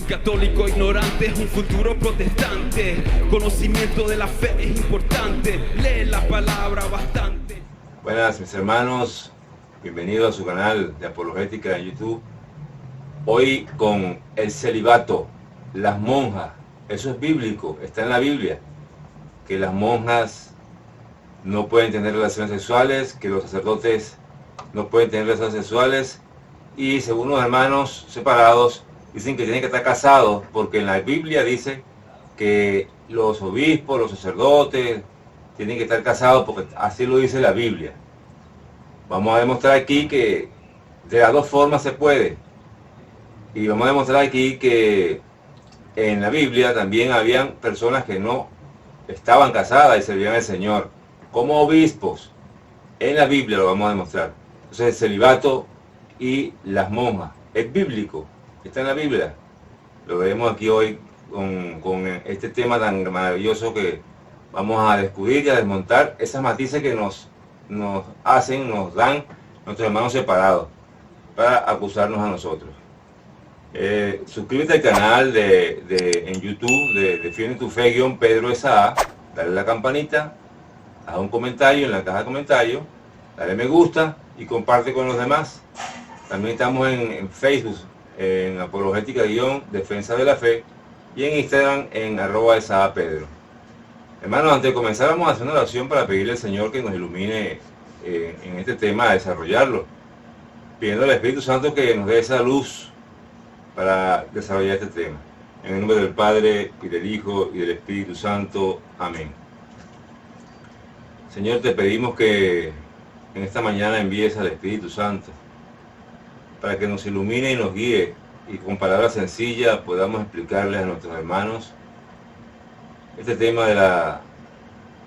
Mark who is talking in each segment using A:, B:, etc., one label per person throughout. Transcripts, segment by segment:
A: católico ignorante es un futuro protestante. Conocimiento de la fe es importante. Lee la palabra bastante.
B: Buenas mis hermanos, bienvenidos a su canal de apologética en YouTube. Hoy con el celibato, las monjas. Eso es bíblico, está en la Biblia, que las monjas no pueden tener relaciones sexuales, que los sacerdotes no pueden tener relaciones sexuales, y según los hermanos separados dicen que tienen que estar casados, porque en la Biblia dice que los obispos, los sacerdotes tienen que estar casados, porque así lo dice la Biblia. Vamos a demostrar aquí que de las dos formas se puede, y vamos a demostrar aquí que en la Biblia también habían personas que no estaban casadas y servían al Señor como obispos. En la Biblia lo vamos a demostrar. Entonces el celibato y las monjas es bíblico, está en la Biblia. Lo veremos aquí hoy con este tema tan maravilloso que vamos a descubrir y a desmontar esas matices que nos dan nuestros hermanos separados para acusarnos a nosotros. Suscríbete al canal en YouTube de Defiende tu Fe Pedro S.A. Dale la campanita, haz un comentario en la caja de comentarios, dale me gusta y comparte con los demás. También estamos en Facebook, en Apologética Defensa de la Fe, y en Instagram en @SAPedro. Hermanos, antes de comenzar vamos a hacer una oración para pedirle al Señor que nos ilumine en este tema, a desarrollarlo, pidiendo al Espíritu Santo que nos dé esa luz para desarrollar este tema. En el nombre del Padre, y del Hijo, y del Espíritu Santo. Amén. Señor, te pedimos que en esta mañana envíes al Espíritu Santo para que nos ilumine y nos guíe, y con palabras sencillas podamos explicarles a nuestros hermanos este tema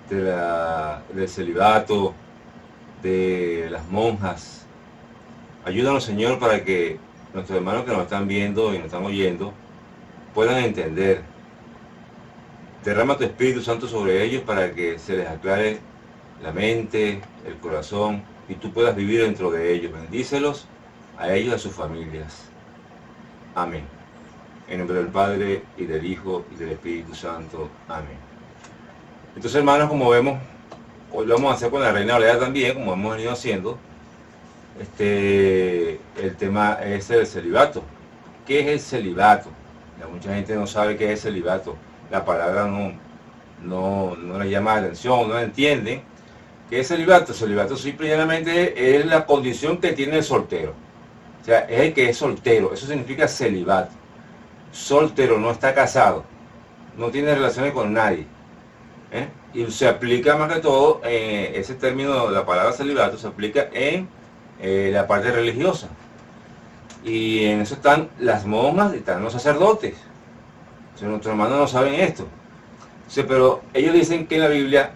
B: del celibato, de las monjas. Ayúdanos, Señor, para que nuestros hermanos que nos están viendo y nos están oyendo puedan entender. Derrama tu Espíritu Santo sobre ellos para que se les aclare la mente, el corazón, y tú puedas vivir dentro de ellos. Bendícelos a ellos y a sus familias. Amén. En nombre del Padre, y del Hijo, y del Espíritu Santo. Amén. Entonces, hermanos, como vemos, hoy lo vamos a hacer con la Reina Valera también, como hemos venido haciendo. El tema es el celibato. ¿Qué es el celibato? Ya mucha gente no sabe qué es el celibato. La palabra no les llama la atención, no la entienden. ¿Qué es celibato? Celibato simplemente es la condición que tiene el soltero. O sea, es el que es soltero. Eso significa celibato. Soltero, no está casado, no tiene relaciones con nadie. Y se aplica más que todo, ese término, la palabra celibato, se aplica en la parte religiosa. Y en eso están las monjas y están los sacerdotes. O sea, nuestros hermanos no saben esto. O sea, pero ellos dicen que en la Biblia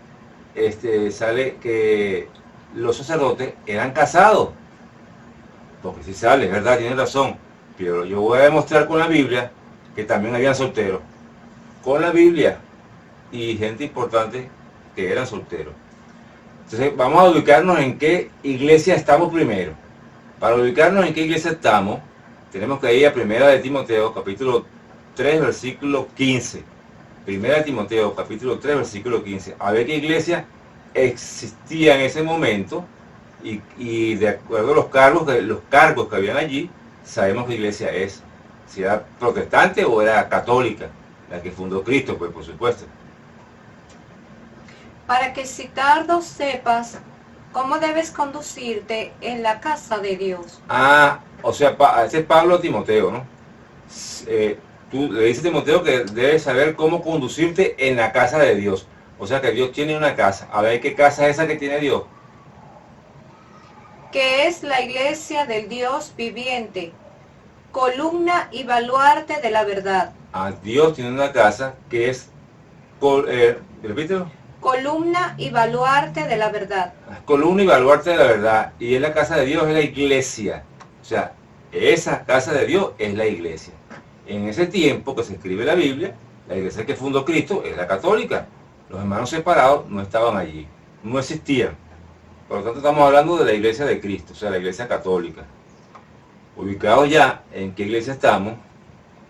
B: sale que los sacerdotes eran casados. Porque si sale, es verdad, tienen razón. Pero yo voy a demostrar con la Biblia que también habían solteros. Con la Biblia. Y gente importante que eran solteros. Entonces vamos a ubicarnos en qué iglesia estamos primero. Para ubicarnos en qué iglesia estamos, tenemos que ir a 1 de Timoteo, capítulo 3, versículo 15. 1 de Timoteo, capítulo 3, versículo 15. A ver qué iglesia existía en ese momento, y de acuerdo a los cargos que habían allí, sabemos qué iglesia es. Si era protestante o era católica, la que fundó Cristo, pues por supuesto.
C: Para que si tardo sepas cómo debes conducirte en la casa de Dios.
B: O sea, ese es Pablo a Timoteo, ¿no? Tú le dices a Timoteo que debes saber cómo conducirte en la casa de Dios. O sea que Dios tiene una casa. A ver, ¿qué casa es esa que tiene Dios?
C: Que es la iglesia del Dios viviente, columna y baluarte de la verdad.
B: Dios tiene una casa que es, repítelo.
C: Columna y baluarte de la verdad.
B: Columna y baluarte de la verdad. Y es la casa de Dios, es la iglesia. O sea, esa casa de Dios es la iglesia. En ese tiempo que se escribe la Biblia, la iglesia que fundó Cristo es la católica. Los hermanos separados no estaban allí, no existían. Por lo tanto, estamos hablando de la iglesia de Cristo, o sea, la iglesia católica. Ubicados ya en qué iglesia estamos,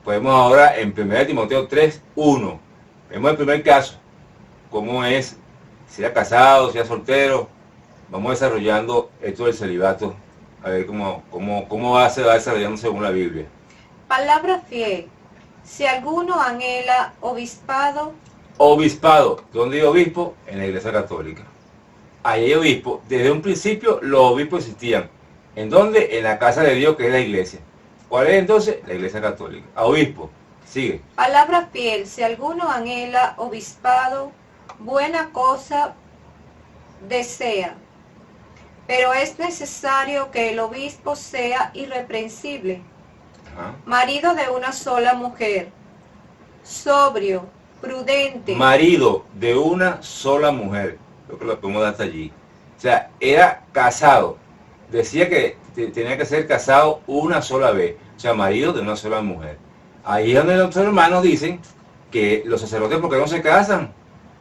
B: podemos ahora en 1 Timoteo 3:1. Vemos el primer caso, cómo es, sea casado, sea soltero. Vamos desarrollando esto del celibato, a ver se va desarrollando según la Biblia.
C: Palabra fiel. Si alguno anhela obispado,
B: Obispado, ¿dónde hay obispo? En la Iglesia Católica. Ahí hay obispo. Desde un principio los obispos existían. ¿En dónde? En la casa de Dios, que es la iglesia. ¿Cuál es entonces? La Iglesia Católica. A obispo. Sigue.
C: palabra fiel. Si alguno anhela obispado, buena cosa desea. Pero es necesario que el obispo sea irreprensible,
B: Ajá.
C: marido de una sola mujer, sobrio, prudente.
B: Marido de una sola mujer. Creo que lo podemos dar hasta allí. O sea, era casado. Decía que tenía que ser casado una sola vez. O sea, marido de una sola mujer. Ahí es donde los hermanos dicen que los sacerdotes, ¿por qué no se casan?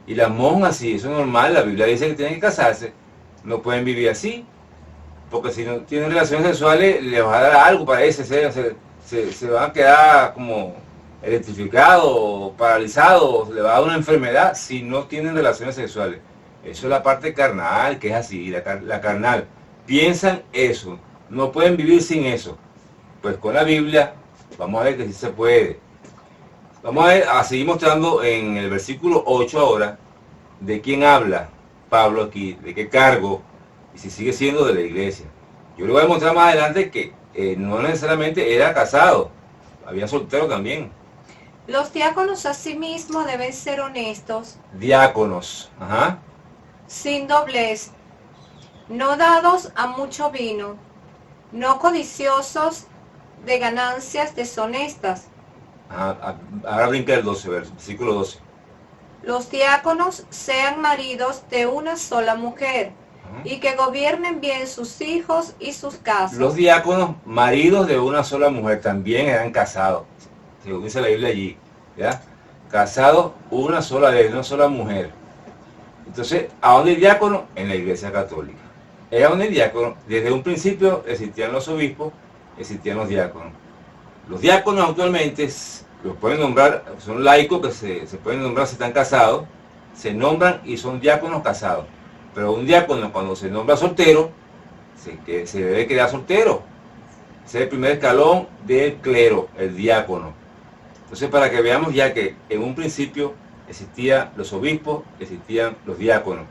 B: Y las monjas, sí, eso es normal. La Biblia dice que tienen que casarse. No pueden vivir así. Porque si no tienen relaciones sexuales, les va a dar algo para eso. Se van a quedar como electrificados, paralizados. Le va a dar una enfermedad si no tienen relaciones sexuales. Eso es la parte carnal, que es así, la carnal. Piensan eso, no pueden vivir sin eso. Pues con la Biblia, vamos a ver que sí se puede. Vamos a seguir mostrando en el versículo 8 ahora, de quién habla Pablo aquí, de qué cargo, y si sigue siendo de la iglesia. Yo le voy a mostrar más adelante que no necesariamente era casado, había soltero también.
C: Los diáconos asimismo deben ser honestos,
B: Diáconos, ajá.
C: sin doblez, no dados a mucho vino, no codiciosos de ganancias deshonestas.
B: Ahora brinca el 12, versículo 12.
C: Los diáconos sean maridos de una sola mujer, y que gobiernen bien sus hijos y sus casas.
B: Los diáconos, maridos de una sola mujer, también eran casados, según dice la Biblia allí, ¿ya? Casados una sola vez, una sola mujer. Entonces, ¿a dónde el diácono? En la Iglesia Católica. Era donde el diácono, desde un principio existían los obispos, existían los diáconos. Los diáconos actualmente los pueden nombrar, son laicos que se pueden nombrar si están casados, se nombran y son diáconos casados. Pero un diácono cuando se nombra soltero, se debe quedar soltero. Ese es el primer escalón del clero, el diácono. Entonces, para que veamos ya que en un principio existían los obispos, existían los diáconos.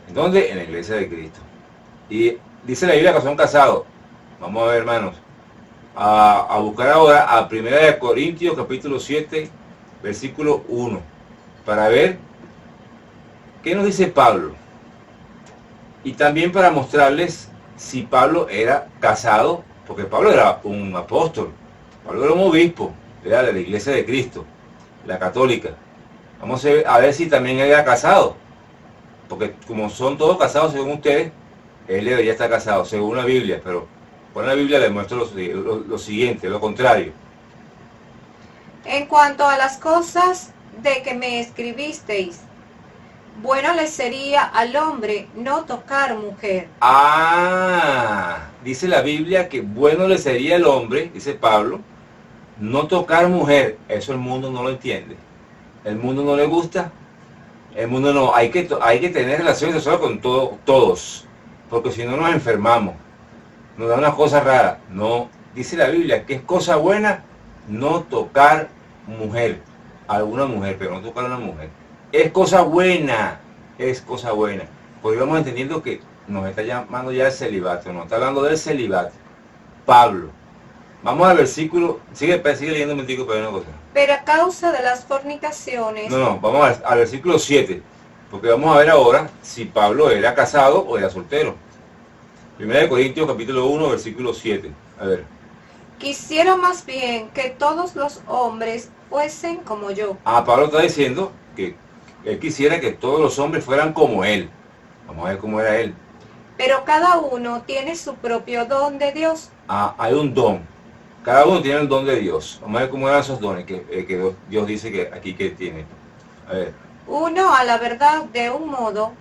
B: ¿En dónde? En la Iglesia de Cristo. Y dice la Biblia que son casados. Vamos a ver, hermanos, a buscar ahora a 1 Corintios capítulo 7, versículo 1, para ver qué nos dice Pablo. Y también para mostrarles si Pablo era casado, porque Pablo era un apóstol, Pablo era un obispo, era de la Iglesia de Cristo, la católica. Vamos a ver si también era casado, porque como son todos casados según ustedes, él debería estar casado, según la Biblia, pero con la Biblia les muestro lo siguiente, lo contrario.
C: En cuanto a las cosas de que me escribisteis, bueno le sería al hombre no tocar mujer.
B: Dice la Biblia que bueno le sería al hombre, dice Pablo, no tocar mujer. Eso el mundo no lo entiende. El mundo no le gusta. El mundo no, hay que tener relaciones sexuales con todos, porque si no nos enfermamos, nos da una cosa rara. No, dice la Biblia que es cosa buena no tocar mujer, a alguna mujer, pero no tocar a una mujer. Es cosa buena, es cosa buena. Porque vamos entendiendo que nos está llamando ya el celibato, nos está hablando del celibato. Pablo. Vamos al versículo, sigue leyendo un momentico para ver una cosa.
C: Pero a causa de las fornicaciones.
B: No, vamos al versículo 7, porque vamos a ver ahora si Pablo era casado o era soltero. 1 Corintios capítulo 1, versículo 7. A ver.
C: Quisiera más bien que todos los hombres fuesen como yo.
B: Pablo está diciendo que él quisiera que todos los hombres fueran como él. Vamos a ver cómo era él.
C: Pero cada uno tiene su propio don de Dios.
B: Hay un don. Cada uno tiene el don de Dios. Vamos a ver cómo eran esos dones que Dios dice que aquí que tiene. A ver.
C: Uno a la verdad de un modo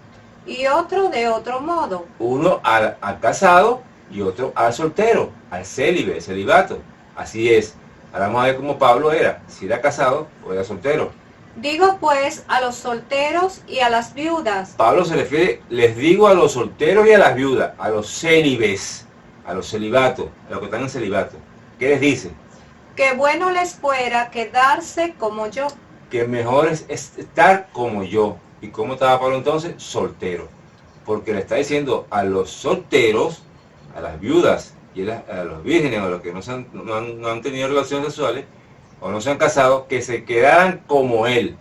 C: y otro de otro modo.
B: Uno al casado y otro al soltero, al célibe, el celibato. Así es. Ahora vamos a ver cómo Pablo era, si era casado o era soltero.
C: Digo pues a los solteros y a las viudas,
B: Pablo se refiere, les digo a los solteros y a las viudas, a los célibes, a los celibatos, a los que están en celibato. ¿Qué les dice?
C: que bueno les fuera quedarse como yo.
B: Que mejor es estar como yo. ¿Y cómo estaba Pablo entonces? Soltero. Porque le está diciendo a los solteros, a las viudas y a los vírgenes, a los que no han tenido relaciones sexuales o no se han casado, que se quedaran como él.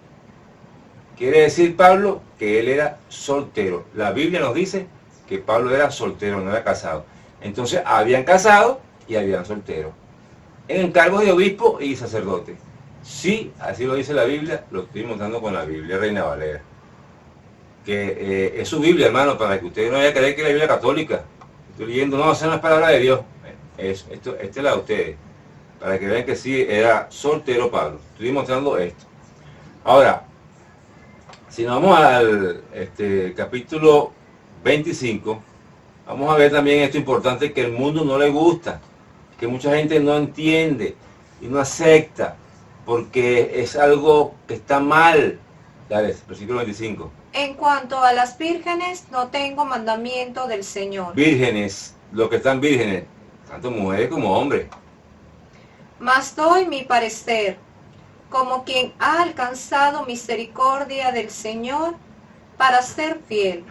B: Quiere decir Pablo que él era soltero. La Biblia nos dice que Pablo era soltero, no era casado. Entonces habían casado y habían solteros. En encargos de obispo y sacerdote. Sí, así lo dice la Biblia, lo estoy mostrando con la Biblia Reina Valera. Que es su Biblia, hermano, para que ustedes no vayan a creer que es la Biblia católica. Estoy leyendo, no, esa no es palabra de Dios. Esta es la de ustedes. Para que vean que sí, era soltero Pablo. Estoy mostrando esto. Ahora, si nos vamos al capítulo 25, vamos a ver también esto importante que el mundo no le gusta, que mucha gente no entiende y no acepta, porque es algo que está mal. Dale, versículo 25.
C: En cuanto a las vírgenes, no tengo mandamiento del Señor.
B: Vírgenes, los que están vírgenes, tanto mujeres como hombres.
C: Mas doy mi parecer, como quien ha alcanzado misericordia del Señor para ser fiel.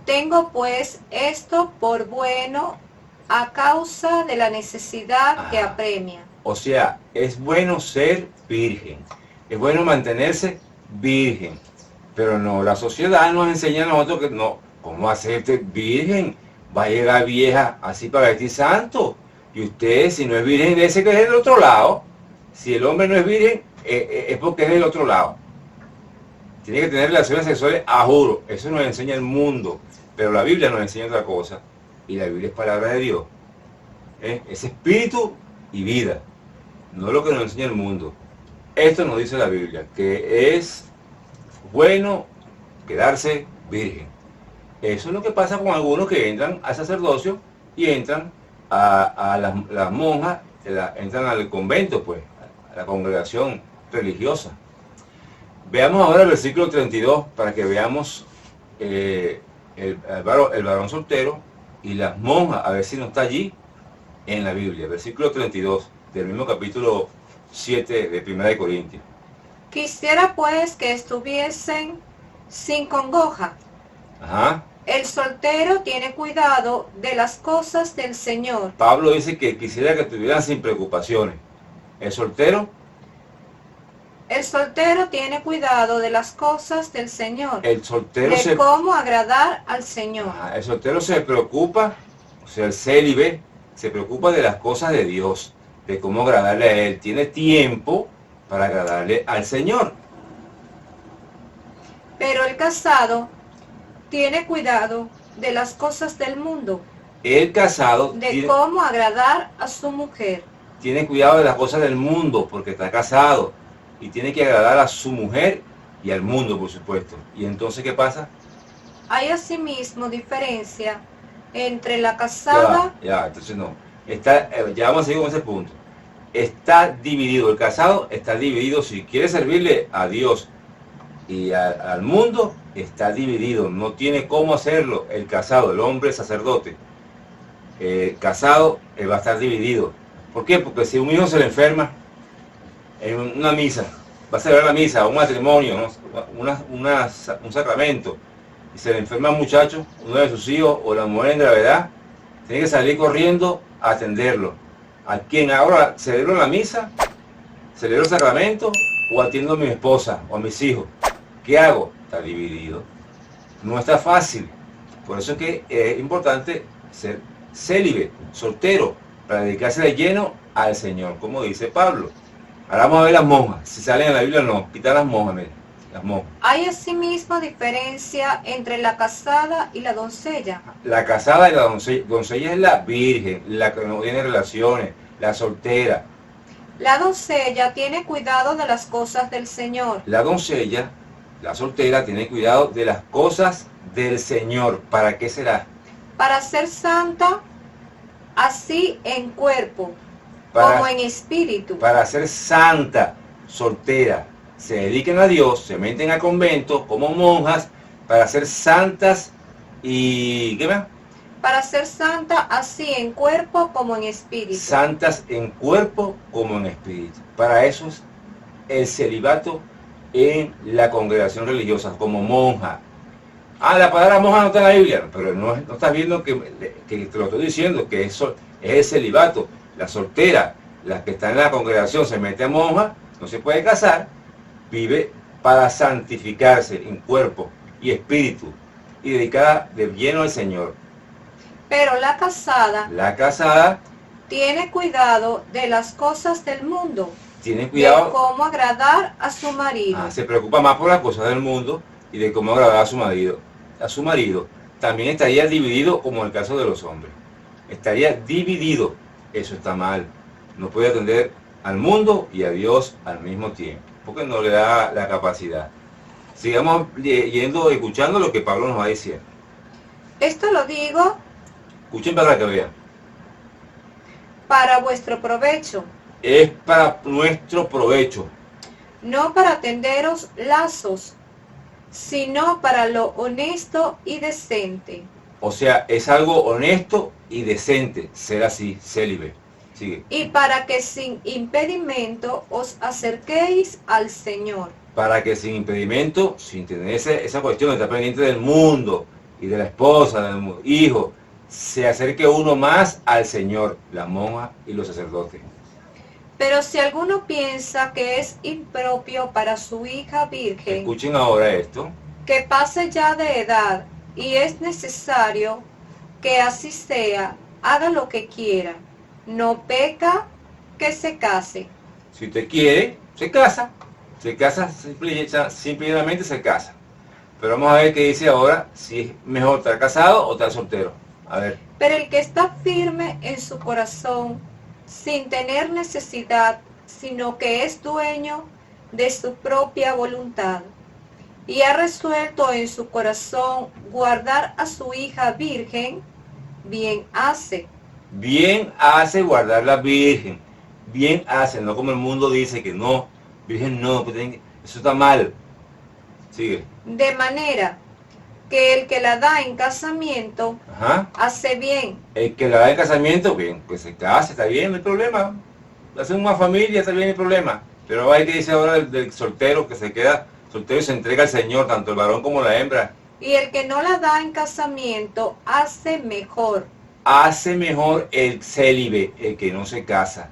C: Tengo pues esto por bueno a causa de la necesidad que apremia.
B: O sea, es bueno ser virgen, es bueno mantenerse virgen, pero no, la sociedad nos enseña a nosotros que no, ¿cómo hacerte virgen? Va a llegar vieja así para vestir santo, y usted si no es virgen, ese que es del otro lado. Si el hombre no es virgen, es porque es del otro lado. Tiene que tener relaciones sexuales a juro, eso nos enseña el mundo, pero la Biblia nos enseña otra cosa, y la Biblia es palabra de Dios. Es espíritu y vida, no es lo que nos enseña el mundo. Esto nos dice la Biblia, que es bueno quedarse virgen. Eso es lo que pasa con algunos que entran al sacerdocio y entran a las monjas, entran al convento, pues, a la congregación religiosa. Veamos ahora el versículo 32 para que veamos el varón soltero y las monjas, a ver si no está allí en la Biblia. Versículo 32 del mismo capítulo 7 de 1 de Corintios.
C: Quisiera pues que estuviesen sin congoja.
B: Ajá.
C: El soltero tiene cuidado de las cosas del Señor.
B: Pablo dice que quisiera que estuvieran sin preocupaciones. El soltero
C: tiene cuidado de las cosas del Señor.
B: El soltero
C: de cómo agradar al Señor.
B: Ajá, el soltero se preocupa, o sea, el célibe se preocupa de las cosas de Dios, de cómo agradarle a Él. Tiene tiempo para agradarle al Señor.
C: Pero el casado tiene cuidado de las cosas del mundo.
B: El casado
C: de cómo agradar a su mujer.
B: Tiene cuidado de las cosas del mundo porque está casado y tiene que agradar a su mujer y al mundo, por supuesto. ¿Y entonces qué pasa?
C: Hay asimismo diferencia entre la casada...
B: Entonces no. Ya vamos a seguir con ese punto. Está dividido, el casado está dividido. Si quiere servirle a Dios y al mundo, está dividido. No tiene cómo hacerlo el casado, el hombre sacerdote. Casado, va a estar dividido. ¿Por qué? Porque si un hijo se le enferma en una misa, va a celebrar la misa, un matrimonio, ¿no? un sacramento, y se le enferma un muchacho, uno de sus hijos o la mujer en gravedad, tiene que salir corriendo a atenderlo. ¿A quién ahora celebro la misa? ¿Celebro el sacramento? ¿O atiendo a mi esposa o a mis hijos? ¿Qué hago? Está dividido. No está fácil. Por eso es que es importante ser célibe, soltero, para dedicarse de lleno al Señor, como dice Pablo. Ahora vamos a ver las monjas, si salen en la Biblia o no. Quitar las monjas, miren, las monjas.
C: Hay asimismo diferencia entre la casada y la doncella.
B: La casada y la doncella. Doncella es la virgen, la que no tiene relaciones, la soltera.
C: La doncella tiene cuidado de las cosas del Señor.
B: La doncella, la soltera, tiene cuidado de las cosas del Señor. ¿Para qué será?
C: Para ser santa, así en cuerpo, como en espíritu,
B: para ser santa, soltera. Se dediquen a Dios, se meten a convento como monjas para ser santas y ¿qué más?
C: para ser santa así en cuerpo como en espíritu.
B: Santas en cuerpo como en espíritu. Para eso es el celibato en la congregación religiosa, como monja. Ah, la palabra monja no está en la Biblia, pero no estás viendo que te lo estoy diciendo, que eso es el celibato. La soltera, la que está en la congregación, se mete a monja, no se puede casar, vive para santificarse en cuerpo y espíritu y dedicada de lleno al Señor.
C: Pero la casada tiene cuidado de las cosas del mundo,
B: tiene
C: de
B: cuidado,
C: cómo agradar a su marido.
B: se preocupa más por las cosas del mundo y de cómo agradar a su marido. A su marido también estaría dividido como en el caso de los hombres. Estaría dividido. Eso está mal. No puede atender al mundo y a Dios al mismo tiempo, porque no le da la capacidad. Sigamos yendo, escuchando lo que Pablo nos va diciendo.
C: Esto lo digo
B: Escuchen para que vean.
C: para vuestro provecho,
B: Es para nuestro provecho.
C: no para tenderos lazos, sino para lo honesto y decente.
B: O sea, es algo honesto y decente ser así, célibe. Sigue.
C: Y para que sin impedimento os acerquéis al Señor.
B: Para que sin impedimento, sin tener esa cuestión de estar pendiente del mundo y de la esposa, del hijo, se acerque uno más al Señor, la monja y los sacerdotes.
C: Pero si alguno piensa que es impropio para su hija virgen,
B: Escuchen ahora esto.
C: que pase ya de edad, y es necesario que así sea, haga lo que quiera, no peca, que se case.
B: Si usted quiere, se casa. Se casa, simplemente se casa. Pero vamos a ver qué dice ahora, si es mejor estar casado o estar soltero. A ver.
C: Pero el que está firme en su corazón, sin tener necesidad, sino que es dueño de su propia voluntad, y ha resuelto en su corazón guardar a su hija virgen, bien hace.
B: Bien hace guardar la virgen. Bien hace, no como el mundo dice que no. Virgen no, eso está mal. Sigue.
C: De manera que el que la da en casamiento hace bien.
B: El que la da en casamiento, bien, pues se casa, está bien, no hay problema. Hacen una familia, está bien, no hay problema. Pero hay que decir ahora del soltero que se queda soltero y se entrega al Señor, tanto el varón como la hembra.
C: Y el que no la da en casamiento hace mejor.
B: Hace mejor el célibe, el que no se casa.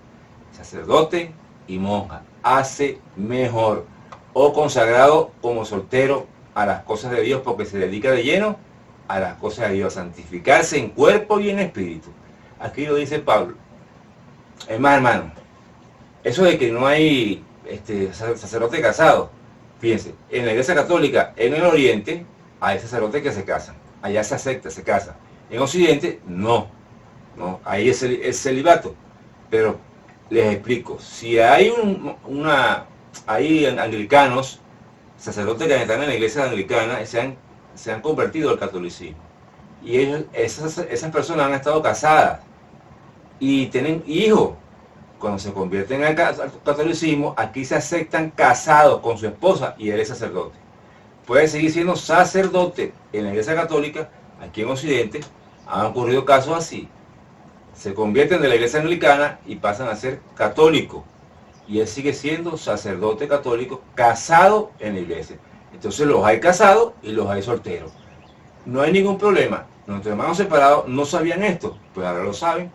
B: Sacerdote y monja. Hace mejor. O consagrado como soltero a las cosas de Dios, porque se dedica de lleno a las cosas de Dios, a santificarse en cuerpo y en espíritu. Aquí lo dice Pablo. Es más, hermano, eso de que no hay sacerdote casado, fíjense, en la Iglesia Católica, en el Oriente, hay sacerdotes que se casan, allá se acepta, se casa. En Occidente, no, ahí es el celibato. Pero les explico, si hay hay anglicanos, sacerdotes que están en la iglesia anglicana, se han convertido al catolicismo. Y esas personas han estado casadas y tienen hijos. Cuando se convierten al catolicismo, aquí se aceptan casados con su esposa y él es sacerdote. Puede seguir siendo sacerdote en la iglesia católica. Aquí en Occidente han ocurrido casos así. Se convierten de la iglesia anglicana y pasan a ser católicos. Y él sigue siendo sacerdote católico casado en la iglesia. Entonces los hay casados y los hay solteros. No hay ningún problema. Nuestros hermanos separados no sabían esto, pues ahora lo saben.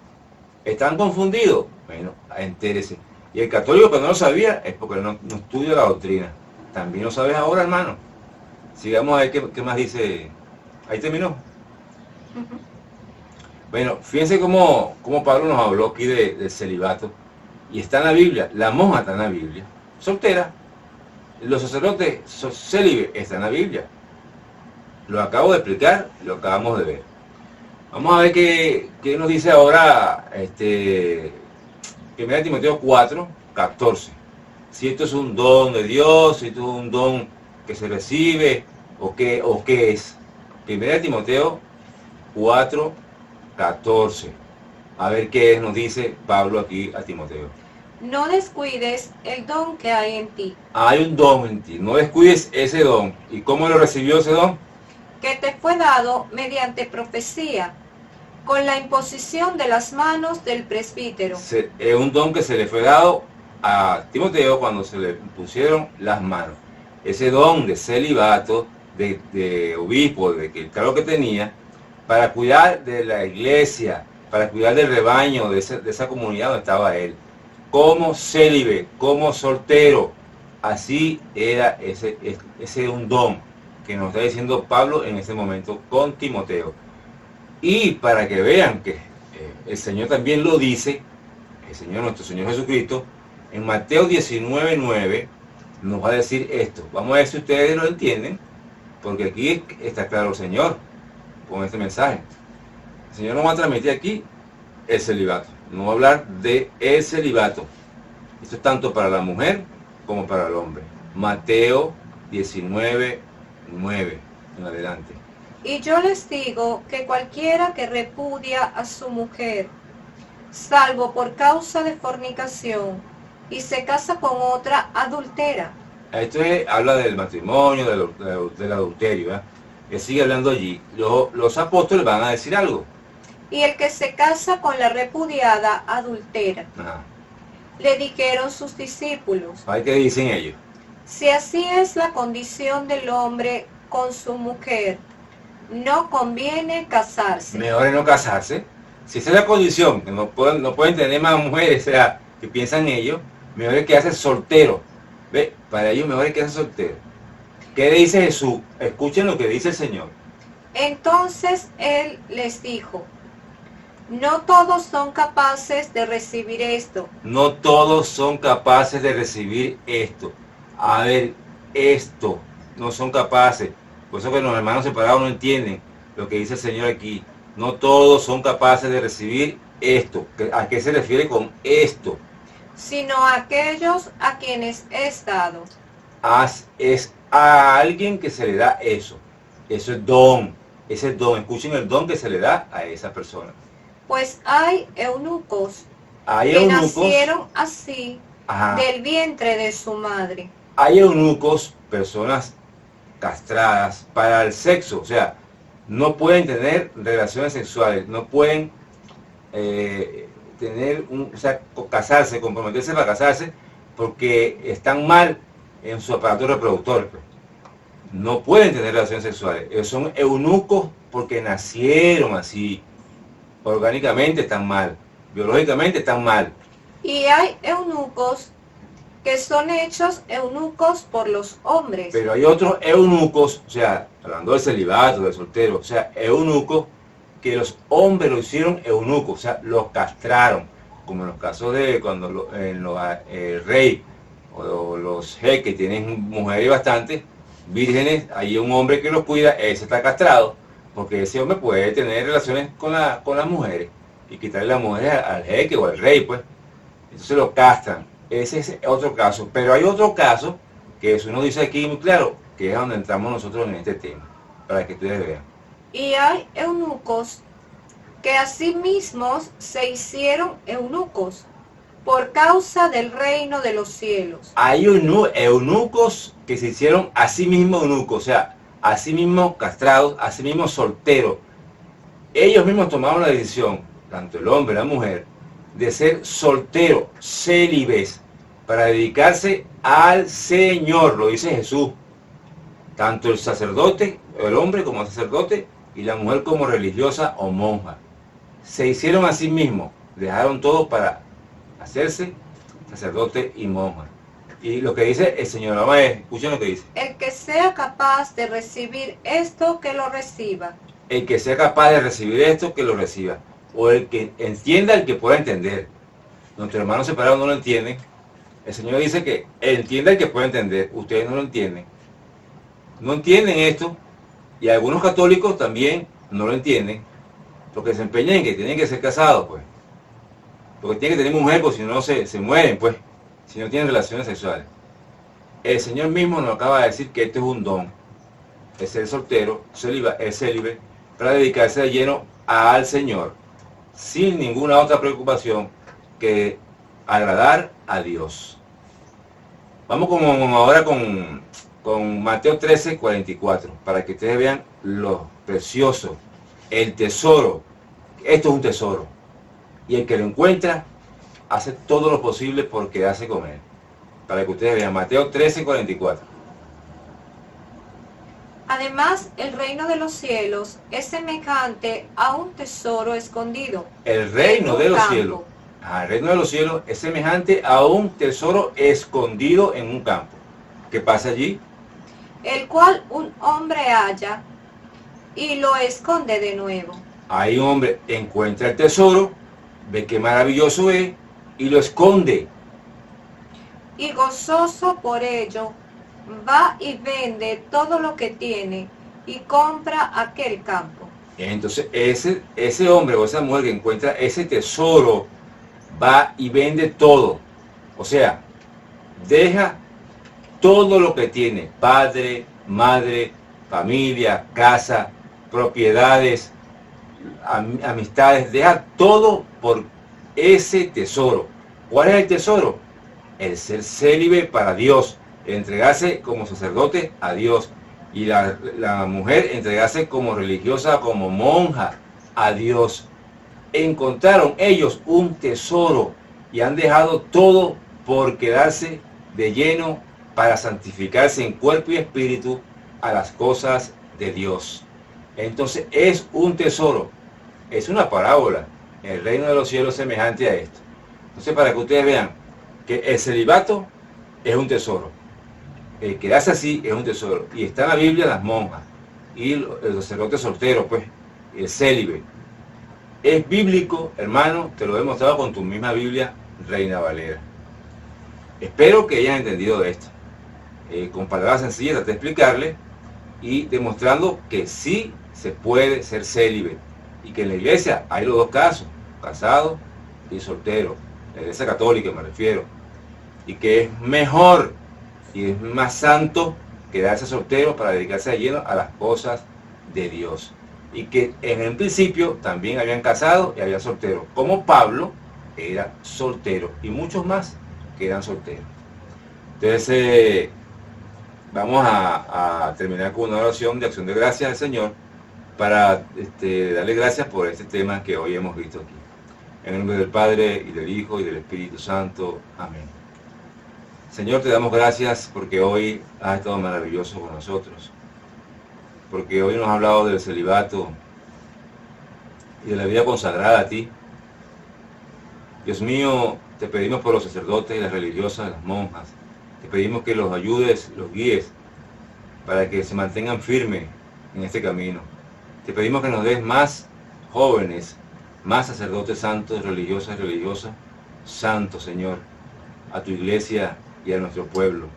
B: ¿Están confundidos? Bueno, entérese. Y el católico que no lo sabía es porque no estudia la doctrina. También lo sabes ahora, hermano. Sigamos a ver qué más dice. Ahí terminó. Bueno, fíjense cómo Pablo nos habló aquí del celibato. Y está en la Biblia, la monja está en la Biblia, soltera. Los sacerdotes célibes están en la Biblia. Lo acabo de explicar, lo acabamos de ver. Vamos a ver qué nos dice ahora 1 Timoteo 4, 14. Si esto es un don de Dios, si esto es un don que se recibe, o qué es. 1 Timoteo 4, 14. A ver qué nos dice Pablo aquí a Timoteo.
C: No descuides el don que hay en ti,
B: Hay un don en ti, no descuides ese don. ¿Y cómo lo recibió ese don?
C: que te fue dado mediante profecía, con la imposición de las manos del presbítero.
B: Es un don que se le fue dado a Timoteo cuando se le pusieron las manos. Ese don de celibato, de obispo, de que el cargo que tenía, para cuidar de la iglesia, para cuidar del rebaño, de esa comunidad donde estaba él. Como célibe, como soltero. Así era ese un don que nos está diciendo Pablo en este momento con Timoteo. Y para que vean que el Señor también lo dice, el Señor, nuestro Señor Jesucristo, en Mateo 19:9 nos va a decir esto. Vamos a ver si ustedes lo entienden, porque aquí está claro el Señor con este mensaje. El Señor nos va a transmitir aquí el celibato. Nos va a hablar de el celibato. Esto es tanto para la mujer como para el hombre. Mateo 19:9 en adelante.
C: Y yo les digo que cualquiera que repudia a su mujer, salvo por causa de fornicación, y se casa con otra, adultera.
B: Esto habla del matrimonio, del adulterio. ¿Eh? Él sigue hablando allí. Los apóstoles van a decir algo.
C: Y el que se casa con la repudiada, adultera.
B: Ajá.
C: Le dijeron sus discípulos,
B: ¿Ay, qué dicen ellos?
C: si así es la condición del hombre con su mujer, no conviene casarse.
B: Mejor es no casarse. Si esa es la condición, que no pueden tener más mujeres, o sea, que piensan ellos, mejor es quedarse soltero. ¿Ve? Para ellos mejor es quedarse soltero. ¿Qué dice Jesús? Escuchen lo que dice el Señor.
C: Entonces él les dijo, no todos son capaces de recibir esto.
B: No todos son capaces de recibir esto. A ver, esto, no son capaces. Por eso que los hermanos separados no entienden lo que dice el Señor aquí. No todos son capaces de recibir esto. ¿A qué se refiere con esto?
C: Sino a aquellos a quienes es dado.
B: Es a alguien que se le da eso. Eso es don. Ese don. Escuchen el don que se le da a esa persona.
C: Pues hay eunucos
B: Hay
C: que
B: eunucos.
C: nacieron así
B: Ajá.
C: del vientre de su madre.
B: Hay eunucos, personas castradas para el sexo, o sea, no pueden tener relaciones sexuales, no pueden casarse, comprometerse para casarse, porque están mal en su aparato reproductor. No pueden tener relaciones sexuales. Ellos son eunucos porque nacieron así. Orgánicamente están mal, biológicamente están mal.
C: Y hay eunucos que son hechos eunucos por los hombres.
B: Pero hay otros eunucos, o sea, hablando del celibato, del soltero, o sea, eunucos que los hombres lo hicieron eunucos, o sea, los castraron, como en los casos de cuando el rey o los jeques tienen mujeres bastante vírgenes, hay un hombre que los cuida, ese está castrado, porque ese hombre puede tener relaciones con las mujeres y quitarle las mujeres al jeque o al rey, pues. Entonces lo castran. Ese es otro caso. Pero hay otro caso que eso nos dice aquí muy claro, que es donde entramos nosotros en este tema, para que ustedes vean.
C: Y hay eunucos que asimismo se hicieron eunucos por causa del reino de los cielos.
B: Hay eunucos que se hicieron a sí mismos eunucos, o sea, a sí mismos castrados, a sí mismos solteros. Ellos mismos tomaron la decisión, tanto el hombre y la mujer, de ser solteros, célibes, para dedicarse al Señor, lo dice Jesús. Tanto el sacerdote, el hombre como sacerdote, y la mujer como religiosa o monja. Se hicieron a sí mismos, dejaron todo para hacerse sacerdote y monja. Y lo que dice el Señor, vamos a ver, escuchen lo que dice.
C: El que sea capaz de recibir esto, que lo reciba.
B: El que sea capaz de recibir esto, que lo reciba. O el que entienda, el que pueda entender. Nuestros hermanos separados no lo entienden. El Señor dice que entienda el que pueda entender. Ustedes no lo entienden. No entienden esto. Y algunos católicos también no lo entienden. Porque se empeñan en que tienen que ser casados, pues. Porque tienen que tener mujer, pues si no se mueren, pues. Si no tienen relaciones sexuales. El Señor mismo nos acaba de decir que este es un don. Es ser soltero, es célibe, para dedicarse de lleno al Señor. sin ninguna otra preocupación que agradar a Dios. Vamos ahora con Mateo 13, 44, para que ustedes vean lo precioso, el tesoro. Esto es un tesoro. Y el que lo encuentra hace todo lo posible por quedarse con él. Para que ustedes vean, Mateo 13, 44.
C: Además, el reino de los cielos es semejante a un tesoro escondido.
B: El reino de los
C: campo.
B: cielos. El reino de los cielos es semejante a un tesoro escondido en un campo. ¿Qué pasa allí?
C: El cual un hombre halla y lo esconde de nuevo.
B: Ahí un hombre encuentra el tesoro, ve qué maravilloso es y lo esconde.
C: Y gozoso por ello, va y vende todo lo que tiene y compra aquel campo.
B: Entonces ese hombre o esa mujer que encuentra ese tesoro va y vende todo. O sea, deja todo lo que tiene, padre, madre, familia, casa, propiedades, amistades, deja todo por ese tesoro. ¿Cuál es el tesoro? El ser célibe para Dios, entregarse como sacerdote a Dios, y la mujer entregarse como religiosa, como monja a Dios. Encontraron ellos un tesoro y han dejado todo por quedarse de lleno para santificarse en cuerpo y espíritu a las cosas de Dios. Entonces es un tesoro, es una parábola. El reino de los cielos es semejante a esto. Entonces, para que ustedes vean que el celibato es un tesoro, el quedarse así es un tesoro, y está en la Biblia las monjas y el sacerdote soltero, pues el célibe. Es bíblico, hermano, te lo he demostrado con tu misma Biblia, Reina Valera. Espero que hayan entendido de esto. Con palabras sencillas traté de explicarle y demostrando que sí se puede ser célibe, y que en la iglesia hay los dos casos, casado y soltero, la iglesia católica me refiero, y que es mejor y es más santo quedarse soltero para dedicarse de lleno a las cosas de Dios, y que en el principio también habían casado y habían soltero, como Pablo era soltero y muchos más que eran solteros. Entonces vamos a terminar con una oración de acción de gracias al Señor para darle gracias por este tema que hoy hemos visto aquí. En el nombre del Padre, y del Hijo, y del Espíritu Santo. Amén. Señor, te damos gracias porque hoy has estado maravilloso con nosotros. Porque hoy nos has hablado del celibato y de la vida consagrada a ti. Dios mío, te pedimos por los sacerdotes y las religiosas, las monjas. Te pedimos que los ayudes, los guíes, para que se mantengan firmes en este camino. Te pedimos que nos des más jóvenes, más sacerdotes santos, religiosas y religiosas, santos, Señor, a tu iglesia y a nuestro pueblo.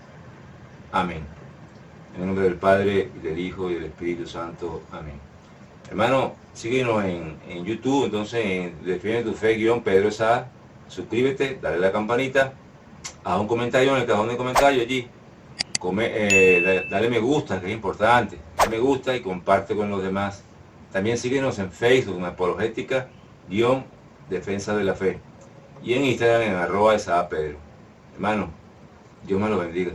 B: Amén. En el nombre del Padre, y del Hijo, y del Espíritu Santo. Amén. Hermano, síguenos en YouTube, entonces en Defiende tu Fe, Pedro Esada. Suscríbete, dale a la campanita, haz un comentario en el cajón de comentarios allí. Dale me gusta, que es importante. Dale me gusta y comparte con los demás. También síguenos en Facebook, en Apologética-Defensa de la Fe. Y en Instagram, en @EsadaPedro. Hermano, Dios me lo bendiga.